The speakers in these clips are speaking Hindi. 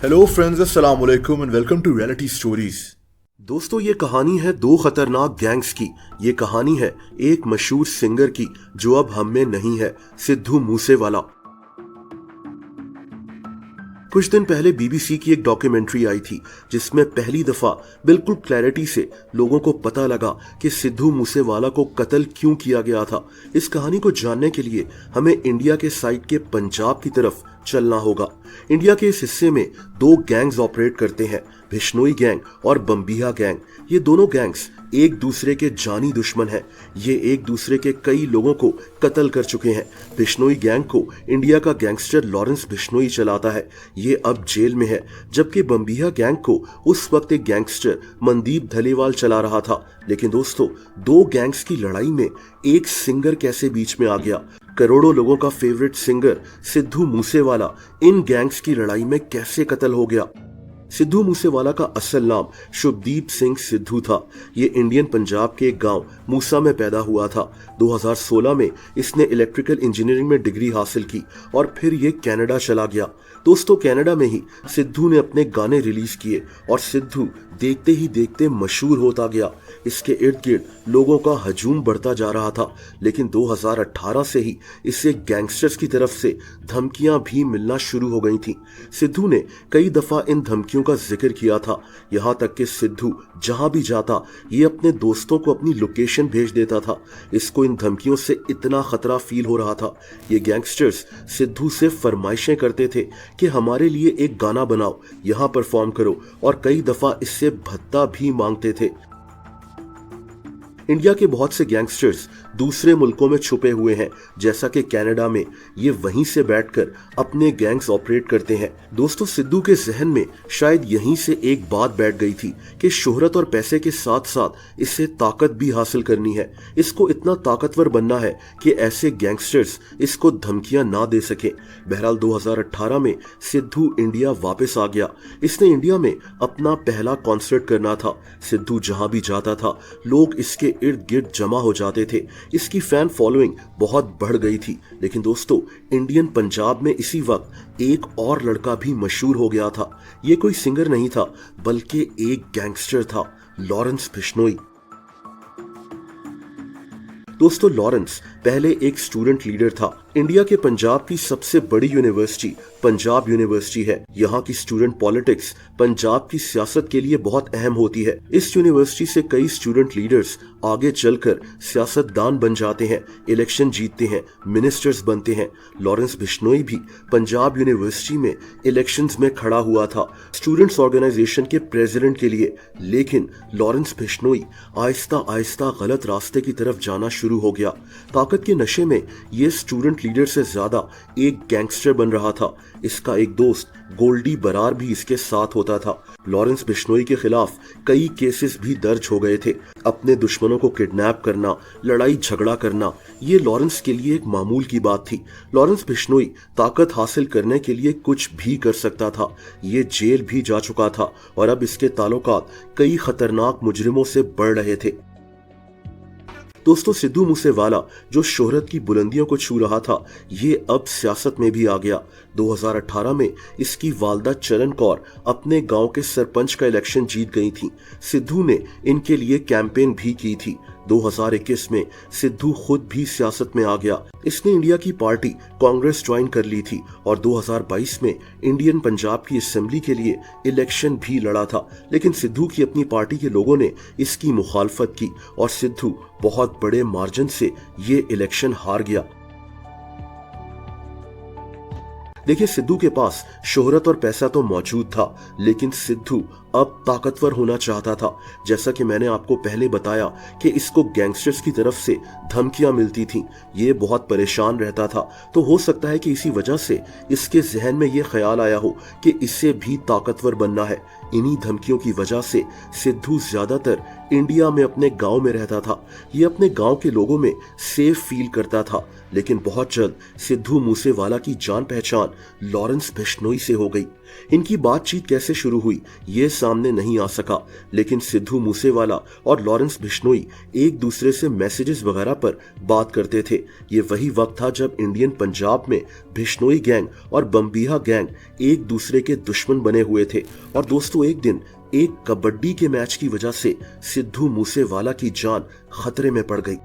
हेलो फ्रेंड्स, अस्सलाम वालेकुम and welcome to reality stories. दोस्तों, ये कहानी है दो खतरनाक गैंग्स की। ये कहानी है एक मशहूर सिंगर की जो अब हम में नहीं है, सिद्धू मूसेवाला। कुछ दिन पहले बीबीसी की एक डॉक्यूमेंट्री आई थी जिसमें पहली दफा बिल्कुल क्लैरिटी से लोगों को पता लगा कि सिद्धू मूसेवाला को कत्ल क्यों किया गया था। इस कहानी को जानने के लिए हमें इंडिया के साइड के पंजाब की तरफ चलना होगा। इंडिया के इस हिस्से में दो गैंग्स ऑपरेट करते हैं, बिश्नोई गैंग और बम्बिया गैंग। ये दोनों गैंग्स एक दूसरे के जानी दुश्मन हैं। ये एक दूसरे के कई लोगों को कत्ल कर चुके हैं। बिश्नोई गैंग को इंडिया का गैंगस्टर लॉरेंस बिश्नोई चलाता है। ये अब जेल में है, जबकि बम्बिया गैंग को उस वक्त एक गैंगस्टर मनदीप धलीवाल चला रहा था। लेकिन दोस्तों, दो गैंग्स की लड़ाई में एक सिंगर कैसे बीच में आ गया? करोड़ों लोगों का फेवरेट सिंगर सिद्धू मूसेवाला इन गैंग्स की लड़ाई में कैसे कत्ल हो गया? सिद्धू मूसेवाला का असल नाम शुभदीप सिंह सिद्धू था। ये इंडियन पंजाब के एक गांव मूसा में पैदा हुआ था। 2016 में इसने इलेक्ट्रिकल इंजीनियरिंग में डिग्री हासिल की और फिर ये कनाडा चला गया। दोस्तों, कनाडा में ही सिद्धू ने अपने गाने रिलीज किए और सिद्धू देखते ही देखते मशहूर होता गया। इसके इर्द गिर्द लोगों का हजूम बढ़ता जा रहा था। लेकिन 2018 से ही इसे गैंगस्टर्स की तरफ से धमकियां भी मिलना शुरू हो गई थी। सिद्धू ने कई दफा इन धमकियों का जिक्र किया था। यहाँ तक कि सिद्धू जहां भी जाता ये अपने दोस्तों को अपनी लोकेशन भेज देता था। इसको इन धमकियों से इतना खतरा फील हो रहा था। ये गैंगस्टर्स सिद्धू से फरमाइशें करते थे कि हमारे लिए एक गाना बनाओ, यहाँ परफॉर्म करो, और कई दफा इससे भत्ता भी मांगते थे। इंडिया के बहुत से गैंगस्टर्स दूसरे मुल्कों में छुपे हुए हैं, जैसा कि कनाडा में। ये वहीं से बैठकर अपने गैंग्स ऑपरेट करते हैं। दोस्तों, सिद्धू के जहन में शायद यहीं से एक बात बैठ गई थी कि शोहरत और पैसे के साथ साथ इससे ताकत भी हासिल करनी है। इसको इतना ताकतवर बनना है कि ऐसे गैंगस्टर्स इसको धमकियां ना दे सके। बहरहाल 2018 में सिद्धू इंडिया वापस आ गया। इसने इंडिया में अपना पहला कॉन्सर्ट करना था। सिद्धू जहां भी जाता था लोग इसके इर्द गिर्द जमा हो जाते थे। इसकी फैन फॉलोइंग बहुत बढ़ गई थी। लेकिन दोस्तों, इंडियन पंजाब में इसी वक्त एक और लड़का भी मशहूर हो गया था। ये कोई सिंगर नहीं था बल्कि एक गैंगस्टर था, लॉरेंस बिश्नोई। दोस्तों, लॉरेंस पहले एक स्टूडेंट लीडर था। इंडिया के पंजाब की सबसे बड़ी यूनिवर्सिटी पंजाब यूनिवर्सिटी है। यहाँ की स्टूडेंट पॉलिटिक्स पंजाब की सियासत के लिए बहुत अहम होती है। इस यूनिवर्सिटी से कई स्टूडेंट लीडर्स आगे चलकर सियासतदान बन जाते हैं, इलेक्शन जीतते हैं, मिनिस्टर्स बनते हैं। लॉरेंस बिश्नोई भी पंजाब यूनिवर्सिटी में इलेक्शंस में खड़ा हुआ था स्टूडेंट्स ऑर्गेनाइजेशन के प्रेसिडेंट के लिए। लेकिन लॉरेंस बिश्नोई आहिस्ता आहिस्ता गलत रास्ते की तरफ जाना शुरू हो गया। ताकत के नशे में ये स्टूडेंट लीडर से ज्यादा एक गैंगस्टर बन रहा था। इसका एक दोस्त गोल्डी बरार भी इसके साथ होता था। लॉरेंस बिश्नोई के खिलाफ कई केसेस भी दर्ज हो गए थे। अपने दुश्मनों को किडनैप करना, लड़ाई झगड़ा करना, ये लॉरेंस के लिए एक मामूल की बात थी। लॉरेंस बिश्नोई ताकत हासिल करने के लिए कुछ भी कर सकता था। ये जेल भी जा चुका था और अब इसके ताल्लुकात कई खतरनाक मुजरिमों से बढ़ रहे थे। दोस्तों, सिद्धू मूसेवाला जो शोहरत की बुलंदियों को छू रहा था, ये अब सियासत में भी आ गया। 2018 में इसकी वालदा चरण कौर अपने गांव के सरपंच का इलेक्शन जीत गई थी। सिद्धू ने इनके लिए कैंपेन भी की थी। 2021 में सिद्धू खुद भी सियासत में आ गया। इसने इंडिया की पार्टी कांग्रेस ज्वाइन कर ली थी और 2022 में इंडियन पंजाब की असेंबली के लिए इलेक्शन भी लड़ा था। लेकिन सिद्धू की अपनी पार्टी के लोगों ने इसकी मुखालफत की और सिद्धू बहुत बड़े मार्जिन से ये इलेक्शन हार गया। देखिए, सिद्धू के पास शोहरत और पैसा तो मौजूद था, लेकिन सिद्धू अब ताकतवर होना चाहता था। जैसा कि मैंने आपको पहले बताया कि इसको गैंगस्टर्स की तरफ से धमकियां मिलती थीं। ये बहुत परेशान रहता था। तो हो सकता है कि इसी वजह से इसके जहन में ये ख्याल आया हो कि इससे भी ताकतवर बनना है। इन्हीं धमकियों की वजह से सिद्धू ज्यादातर इंडिया में अपने गांव में रहता था। ये अपने गांव के लोगों में सेफ फील करता था। लेकिन बहुत जल्द सिद्धू मूसेवाला की जान पहचान लॉरेंस बिश्नोई से हो गई। इनकी बातचीत कैसे शुरू हुई ये सामने नहीं आ सका, लेकिन सिद्धू मूसेवाला और लॉरेंस बिश्नोई एक दूसरे से मैसेजेस वगैरह पर बात करते थे। ये वही वक्त था जब इंडियन पंजाब में बिश्नोई गैंग और बम्बीहा गैंग एक दूसरे के दुश्मन बने हुए थे। और दोस्तों, एक दिन एक कबड्डी के मैच की वजह से सिद्धू मूसेवाला की जान खतरे में पड़ गई।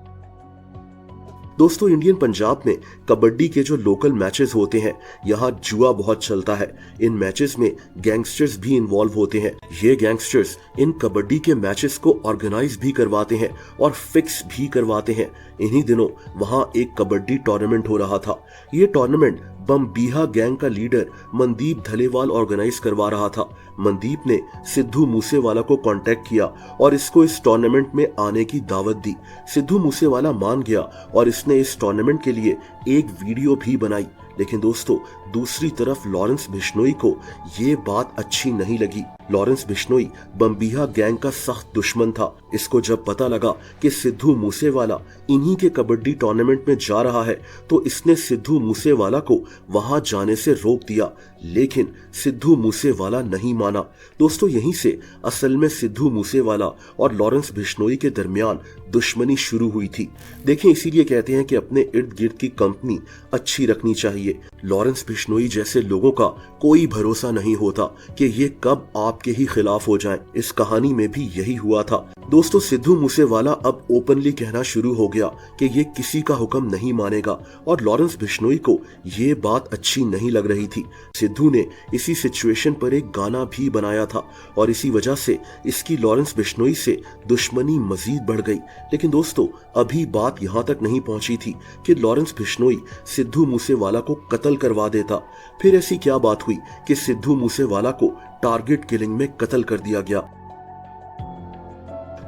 दोस्तों, इंडियन पंजाब में कबड्डी के जो लोकल मैचेस होते हैं, यहाँ जुआ बहुत चलता है। इन मैचेस में गैंगस्टर्स भी इन्वॉल्व होते हैं। ये गैंगस्टर्स इन कबड्डी के मैचेस को ऑर्गेनाइज भी करवाते हैं और फिक्स भी करवाते हैं। इन्हीं दिनों वहां एक कबड्डी टूर्नामेंट हो रहा था। ये टूर्नामेंट बम्बीहा गैंग का लीडर मनदीप धलेवाल ऑर्गेनाइज करवा रहा था। मनदीप ने सिद्धू मूसेवाला को कांटेक्ट किया और इसको इस टूर्नामेंट में आने की दावत दी। सिद्धू मूसेवाला मान गया और इसने इस टूर्नामेंट के लिए एक वीडियो भी बनाई। लेकिन दोस्तों, दूसरी तरफ लॉरेंस बिश्नोई को ये बात अच्छी नहीं लगी। लॉरेंस बिश्नोई बम्बीहा गैंग का सख्त दुश्मन था। इसको जब पता लगा कि सिद्धू मूसेवाला इन्हीं के कबड्डी टूर्नामेंट में जा रहा है, तो इसने सिद्धू मूसेवाला को वहां जाने से रोक दिया। लेकिन सिद्धू मूसेवाला नहीं माना। दोस्तों, यहीं से असल में सिद्धू मूसेवाला और लॉरेंस बिश्नोई के दरमियान दुश्मनी शुरू हुई थी। देखिए, इसीलिए कहते हैं कि अपने इर्द गिर्द की कंपनी अच्छी रखनी चाहिए। लॉरेंस बिश्नोई जैसे लोगों का कोई भरोसा नहीं होता कि ये कब आपके ही खिलाफ हो जाएं। इस कहानी में भी यही हुआ था। दोस्तों, सिद्धू मूसेवाला अब ओपनली कहना शुरू हो गया कि ये किसी का हुक्म नहीं मानेगा और लॉरेंस बिश्नोई को ये बात अच्छी नहीं लग रही थी। सिद्धू ने इसी सिचुएशन पर एक गाना भी बनाया था और इसी वजह से इसकी लॉरेंस बिश्नोई से दुश्मनी मजीद बढ़ गई। लेकिन दोस्तों, अभी बात यहाँ तक नहीं पहुंची थी कि लॉरेंस बिश्नोई सिद्धू मूसेवाला को कत्ल करवा देता। फिर ऐसी क्या बात हुई कि सिद्धू मूसेवाला को टारगेट किलिंग में कत्ल कर दिया गया।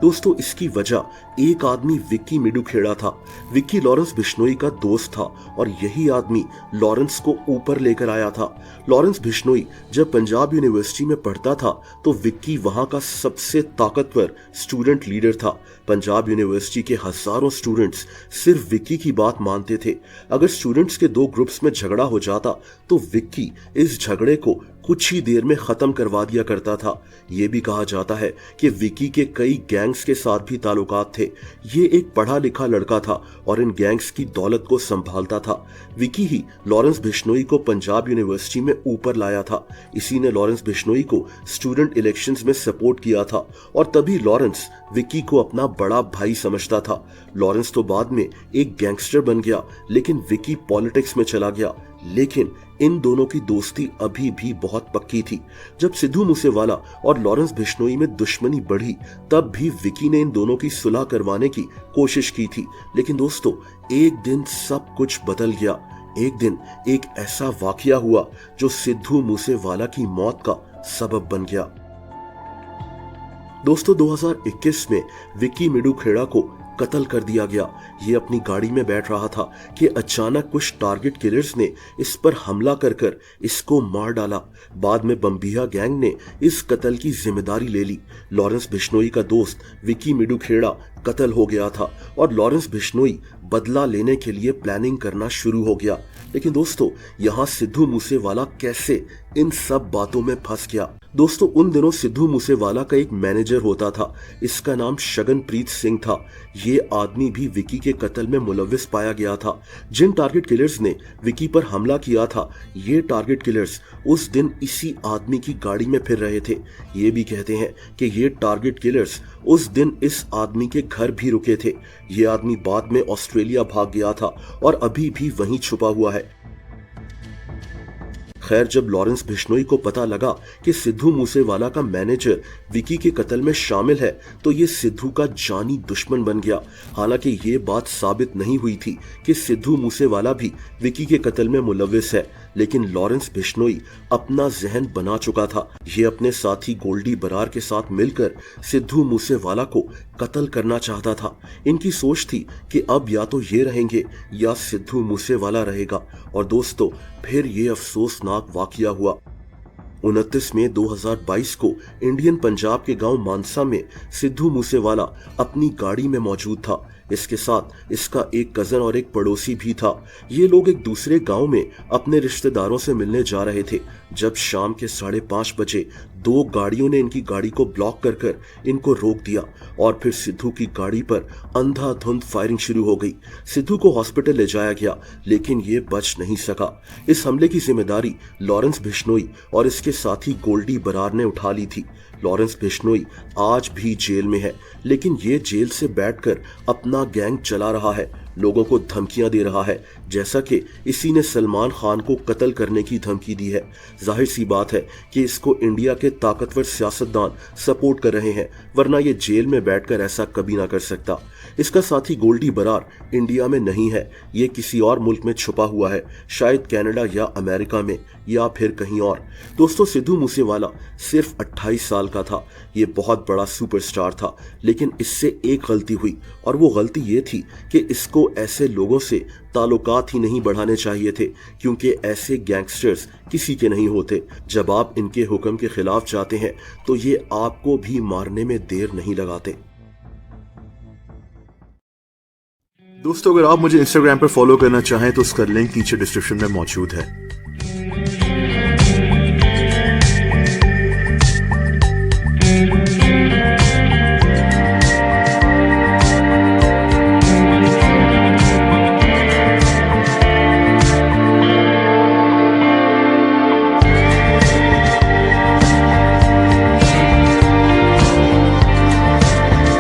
दोस्तों, इसकी वजह एक आदमी विक्की मिडुखेड़ा था। विक्की लॉरेंस बिश्नोई का दोस्त था और यही आदमी लॉरेंस को ऊपर लेकर आया था। लॉरेंस बिश्नोई जब पंजाब यूनिवर्सिटी में पढ़ता था तो विक्की वहां का सबसे ताकतवर स्टूडेंट लीडर था। पंजाब यूनिवर्सिटी के हजारों स्टूडेंट्स सिर्फ विक्की की बात मानते थे। अगर स्टूडेंट्स के दो ग्रुप्स में झगड़ा हो जाता तो विक्की इस झगड़े को कुछ ही देर में खत्म करवा दिया करता था। ये भी कहा जाता है कि विक्की के कई गैंग्स के साथ भी ताल्लुकात थे। ये एक पढ़ा लिखा लड़का था और इन गैंग्स की दौलत को संभालता था। विक्की ही लॉरेंस बिश्नोई को पंजाब यूनिवर्सिटी में ऊपर लाया था। इसी ने लॉरेंस बिश्नोई को स्टूडेंट इलेक्शंस में सपोर्ट किया था और तभी लॉरेंस विक्की को अपना बड़ा भाई समझता था। लॉरेंस तो बाद में एक गैंगस्टर बन गया, लेकिन विक्की पॉलिटिक्स में चला गया। लेकिन इन दोनों की दोस्ती अभी भी बहुत पक्की थी। जब सिद्धू मूसेवाला और लॉरेंस बिश्नोई में दुश्मनी बढ़ी, तब भी विक्की ने इन दोनों की सुलह करवाने की कोशिश की थी। लेकिन दोस्तों, एक दिन सब कुछ बदल गया। एक दिन एक ऐसा वाकया हुआ जो सिद्धू मूसेवाला की मौत का सबब बन गया। दोस्तों, 2021 में विक्की मिडुखेड़ा को कत्ल कर दिया गया। ये अपनी गाड़ी में बैठ रहा था कि अचानक कुछ टारगेट किलर्स ने इस पर हमला कर इसको मार डाला। बाद में बम्बीहा गैंग ने इस कत्ल की जिम्मेदारी ले ली। लॉरेंस बिश्नोई का दोस्त विक्की मिडुखेड़ा कत्ल हो गया था और लॉरेंस बिश्नोई बदला लेने के लिए प्लानिंग करना शुरू हो गया। लेकिन दोस्तों, यहाँ सिद्धू मूसेवाला कैसे इन सब बातों में फंस गया? दोस्तों, उन दिनों सिद्धू मूसेवाला का एक मैनेजर होता था। इसका नाम शगनप्रीत सिंह था। ये आदमी भी विक्की के कत्ल में मुलव्विस पाया गया था। जिन टारगेट किलर्स ने विक्की पर हमला किया था, ये टारगेट किलर्स उस दिन इसी आदमी की गाड़ी में फिर रहे थे। ये भी कहते हैं कि ये टारगेट किलर्स उस दिन इस आदमी के घर भी रुके थे। ये आदमी बाद में ऑस्ट्रेलिया भाग गया था और अभी भी वहीं छुपा हुआ है। खैर, जब लॉरेंस बिश्नोई को पता लगा कि सिद्धू मूसेवाला का मैनेजर विक्की के कत्ल में शामिल है, तो ये सिद्धू का जानी दुश्मन बन गया। हालांकि ये बात साबित नहीं हुई थी कि सिद्धू मूसेवाला भी विक्की के कत्ल में मुलव्विस है, लेकिन लॉरेंस बिश्नोई अपना जहन बना चुका था। ये अपने साथी गोल्डी बरार के साथ मिलकर सिद्धू मूसेवाला को कत्ल करना चाहता था। इनकी सोच थी कि अब या तो ये रहेंगे या सिद्धू मूसेवाला रहेगा। और दोस्तों, फिर ये अफसोसनाक वाकया हुआ। 29 मई 2022 को इंडियन पंजाब के गांव मानसा में सिद्धू मूसेवाला अपनी गाड़ी में मौजूद था। इसके साथ इसका एक कजन और एक पड़ोसी भी था। ये लोग एक दूसरे गांव में अपने रिश्तेदारों से मिलने जा रहे थे जब शाम के 5:30 बजे 2 गाड़ियों ने इनकी गाड़ी को ब्लॉक कर इनको रोक दिया और फिर सिद्धू की गाड़ी पर अंधाधुंध फायरिंग शुरू हो गई। सिद्धू को हॉस्पिटल ले जाया गया लेकिन ये बच नहीं सका। इस हमले की जिम्मेदारी लॉरेंस बिश्नोई और इसके साथी गोल्डी बरार ने उठा ली थी। लॉरेंस बिश्नोई आज भी जेल में है, लेकिन ये जेल से बैठकर अपना गैंग चला रहा है, लोगों को धमकियां दे रहा है, जैसा कि इसी ने सलमान खान को कत्ल करने की धमकी दी है। जाहिर सी बात है कि इसको इंडिया के ताकतवर सियासतदान सपोर्ट कर रहे हैं, वरना ये जेल में बैठकर ऐसा कभी ना कर सकता। इसका साथी गोल्डी बरार इंडिया में नहीं है, ये किसी और मुल्क में छुपा हुआ है, शायद कनाडा या अमेरिका में या फिर कहीं और। दोस्तों, सिद्धू मूसेवाला सिर्फ 28 साल का था। ये बहुत बड़ा सुपरस्टार था, लेकिन इससे एक गलती हुई और वो गलती ये थी कि इसको ऐसे लोगों से ताल्लुकात ही नहीं बढ़ाने चाहिए थे, क्योंकि ऐसे गैंगस्टर्स किसी के नहीं होते। जब आप इनके हुक्म के खिलाफ जाते हैं तो ये आपको भी मारने में देर नहीं लगाते। दोस्तों, अगर आप मुझे इंस्टाग्राम पर फॉलो करना चाहें तो उसका लिंक नीचे डिस्क्रिप्शन में मौजूद है।